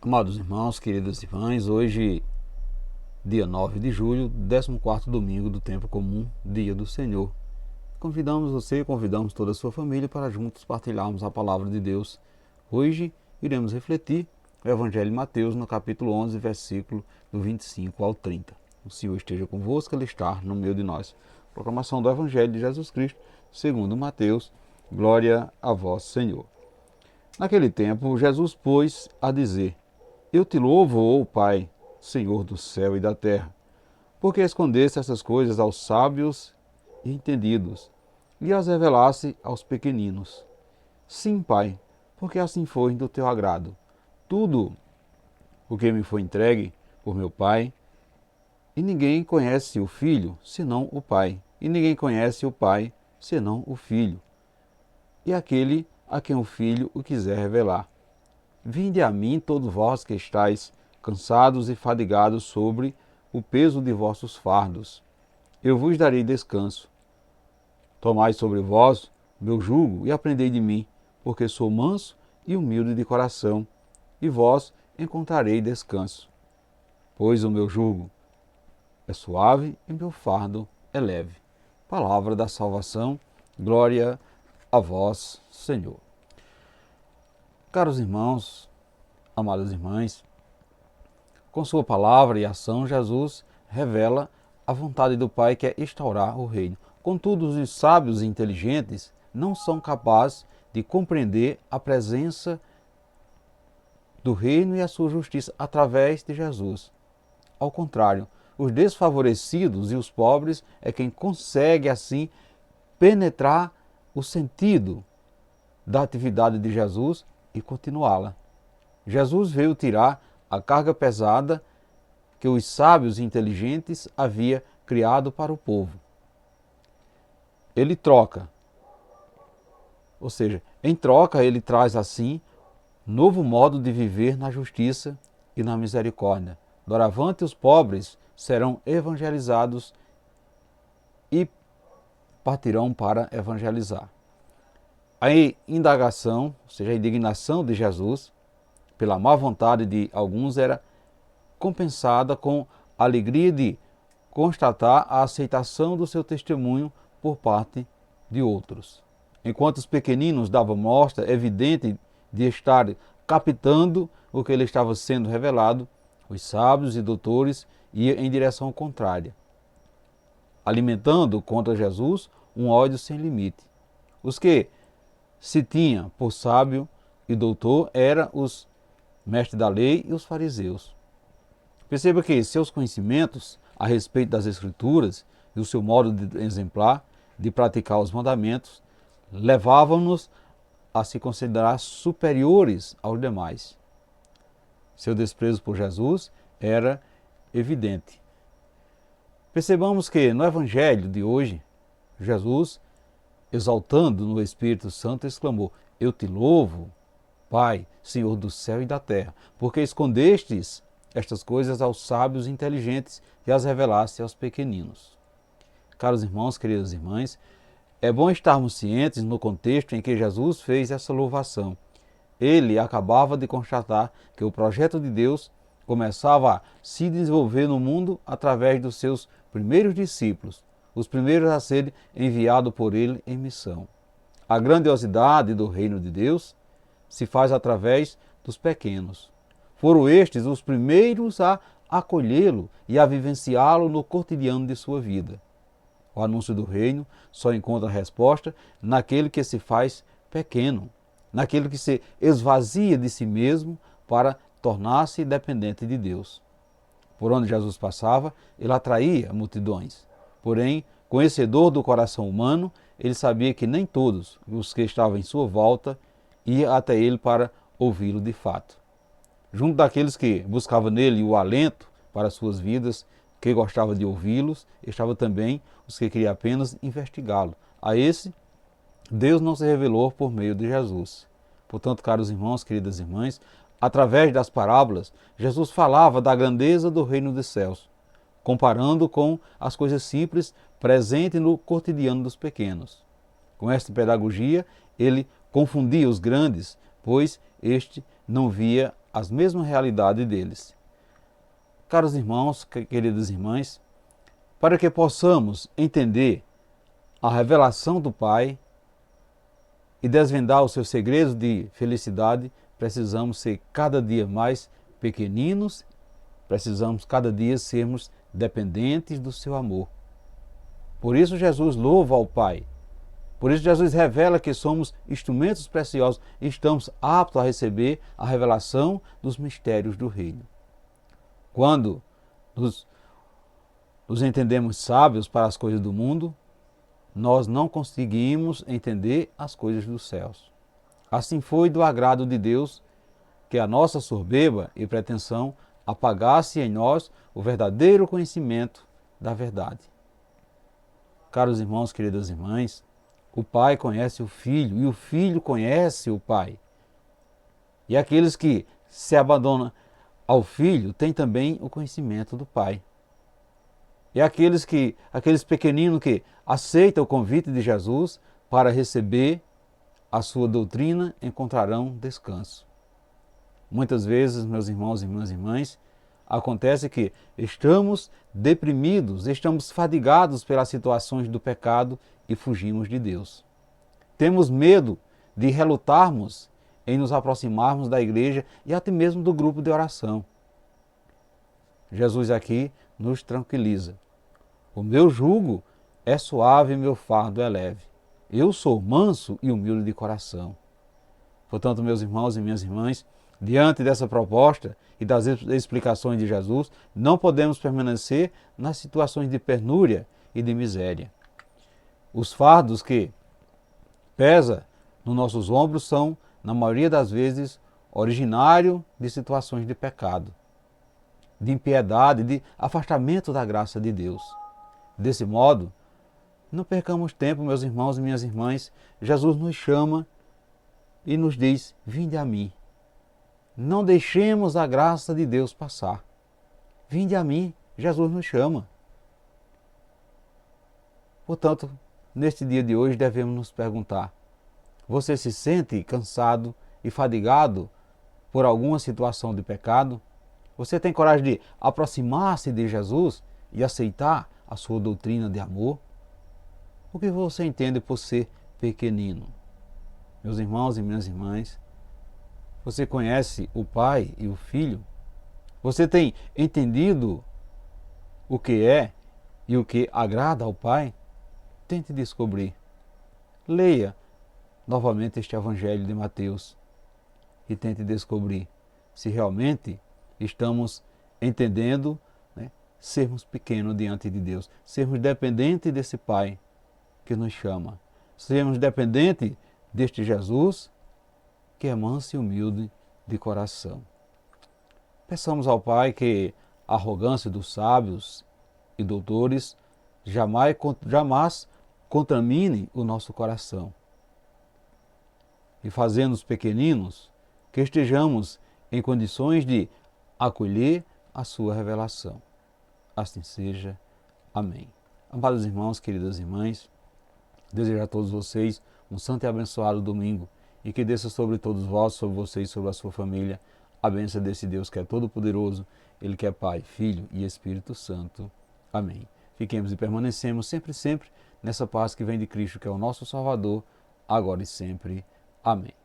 Amados irmãos, queridas irmãs, hoje, dia 9 de julho, 14º domingo do tempo comum, dia do Senhor. Convidamos você, convidamos toda a sua família para juntos partilharmos a palavra de Deus. Hoje iremos refletir o Evangelho de Mateus no capítulo 11, versículo do 25 ao 30. O Senhor esteja convosco, Ele está no meio de nós. Proclamação do Evangelho de Jesus Cristo, segundo Mateus. Glória a vós, Senhor. Naquele tempo, Jesus pôs a dizer: Eu te louvo, ó Pai, Senhor do céu e da terra, porque escondeste essas coisas aos sábios e entendidos, e as revelaste aos pequeninos. Sim, Pai, porque assim foi do teu agrado. Tudo o que me foi entregue por meu Pai, e ninguém conhece o Filho, senão o Pai, e ninguém conhece o Pai, senão o Filho, e aquele a quem o Filho o quiser revelar. Vinde a mim, todos vós que estáis cansados e fadigados sobre o peso de vossos fardos. Eu vos darei descanso. Tomai sobre vós meu jugo e aprendei de mim, porque sou manso e humilde de coração, e vós encontrarei descanso. Pois o meu jugo é suave e meu fardo é leve. Palavra da salvação, glória a vós, Senhor. Caros irmãos, amadas irmãs, com sua palavra e ação, Jesus revela a vontade do Pai, que é instaurar o reino. Contudo, os sábios e inteligentes não são capazes de compreender a presença do reino e a sua justiça através de Jesus. Ao contrário, os desfavorecidos e os pobres é quem consegue assim penetrar o sentido da atividade de Jesus e continuá-la. Jesus veio tirar a carga pesada que os sábios e inteligentes havia criado para o povo. Ele troca, ou seja, em troca ele traz assim novo modo de viver na justiça e na misericórdia. Doravante os pobres serão evangelizados e partirão para evangelizar. A indagação, ou seja, a indignação de Jesus pela má vontade de alguns era compensada com a alegria de constatar a aceitação do seu testemunho por parte de outros. Enquanto os pequeninos davam mostra evidente de estar captando o que lhe estava sendo revelado, os sábios e doutores iam em direção contrária, alimentando contra Jesus um ódio sem limite. Os que se tinha por sábio e doutor eram os mestres da lei e os fariseus. Perceba que seus conhecimentos a respeito das Escrituras e o seu modo de exemplar de praticar os mandamentos levavam-nos a se considerar superiores aos demais. Seu desprezo por Jesus era evidente. Percebamos que no Evangelho de hoje, Jesus, exaltando no Espírito Santo, exclamou: Eu te louvo, Pai, Senhor do céu e da terra, porque escondestes estas coisas aos sábios e inteligentes e as revelaste aos pequeninos. Caros irmãos, queridas irmãs, é bom estarmos cientes no contexto em que Jesus fez essa louvação. Ele acabava de constatar que o projeto de Deus começava a se desenvolver no mundo através dos seus primeiros discípulos, os primeiros a serem enviados por ele em missão. A grandiosidade do reino de Deus se faz através dos pequenos. Foram estes os primeiros a acolhê-lo e a vivenciá-lo no cotidiano de sua vida. O anúncio do reino só encontra resposta naquele que se faz pequeno, naquele que se esvazia de si mesmo para tornar-se dependente de Deus. Por onde Jesus passava, ele atraía multidões. Porém, conhecedor do coração humano, ele sabia que nem todos os que estavam em sua volta iam até ele para ouvi-lo de fato. Junto daqueles que buscavam nele o alento para suas vidas, que gostava de ouvi-los, estava também os que queriam apenas investigá-lo. A esse, Deus não se revelou por meio de Jesus. Portanto, caros irmãos, queridas irmãs, através das parábolas, Jesus falava da grandeza do reino dos céus, comparando com as coisas simples presentes no cotidiano dos pequenos. Com esta pedagogia, ele confundia os grandes, pois este não via as mesmas realidades deles. Caros irmãos, queridas irmãs, para que possamos entender a revelação do Pai e desvendar os seus segredos de felicidade, precisamos ser cada dia mais pequeninos, precisamos cada dia sermos dependentes do seu amor. Por isso Jesus louva ao Pai. Por isso Jesus revela que somos instrumentos preciosos e estamos aptos a receber a revelação dos mistérios do reino. Quando nos entendemos sábios para as coisas do mundo, nós não conseguimos entender as coisas dos céus. Assim foi do agrado de Deus que a nossa soberba e pretensão apagasse em nós o verdadeiro conhecimento da verdade. Caros irmãos, queridas irmãs, o Pai conhece o Filho e o Filho conhece o Pai. E aqueles que se abandonam ao Filho têm também o conhecimento do Pai. E aqueles pequeninos que aceitam o convite de Jesus para receber a sua doutrina encontrarão descanso. Muitas vezes, meus irmãos e minhas irmãs, acontece que estamos deprimidos, estamos fadigados pelas situações do pecado e fugimos de Deus. Temos medo de relutarmos em nos aproximarmos da igreja e até mesmo do grupo de oração. Jesus aqui nos tranquiliza. O meu jugo é suave e meu fardo é leve. Eu sou manso e humilde de coração. Portanto, meus irmãos e minhas irmãs, diante dessa proposta e das explicações de Jesus, não podemos permanecer nas situações de penúria e de miséria. Os fardos que pesa nos nossos ombros são, na maioria das vezes, originário de situações de pecado, de impiedade, de afastamento da graça de Deus. Desse modo, não percamos tempo, meus irmãos e minhas irmãs. Jesus nos chama e nos diz: vinde a mim. Não deixemos a graça de Deus passar. Vinde a mim, Jesus nos chama. Portanto, neste dia de hoje devemos nos perguntar: você se sente cansado e fadigado por alguma situação de pecado? Você tem coragem de aproximar-se de Jesus e aceitar a sua doutrina de amor? O que você entende por ser pequenino? Meus irmãos e minhas irmãs, você conhece o Pai e o Filho? Você tem entendido o que é e o que agrada ao Pai? Tente descobrir. Leia novamente este Evangelho de Mateus e tente descobrir se realmente estamos entendendo, sermos pequenos diante de Deus, sermos dependentes desse Pai que nos chama, sermos dependentes deste Jesus que é manso e humilde de coração. Peçamos ao Pai que a arrogância dos sábios e doutores jamais contamine o nosso coração. E fazendo-nos pequeninos, que estejamos em condições de acolher a sua revelação. Assim seja. Amém. Amados irmãos, queridas irmãs, desejo a todos vocês um santo e abençoado domingo e que desça sobre todos vós, sobre vocês, sobre a sua família, a bênção desse Deus que é todo-poderoso, Ele que é Pai, Filho e Espírito Santo. Amém. Fiquemos e permanecemos sempre nessa paz que vem de Cristo, que é o nosso Salvador, agora e sempre. Amém.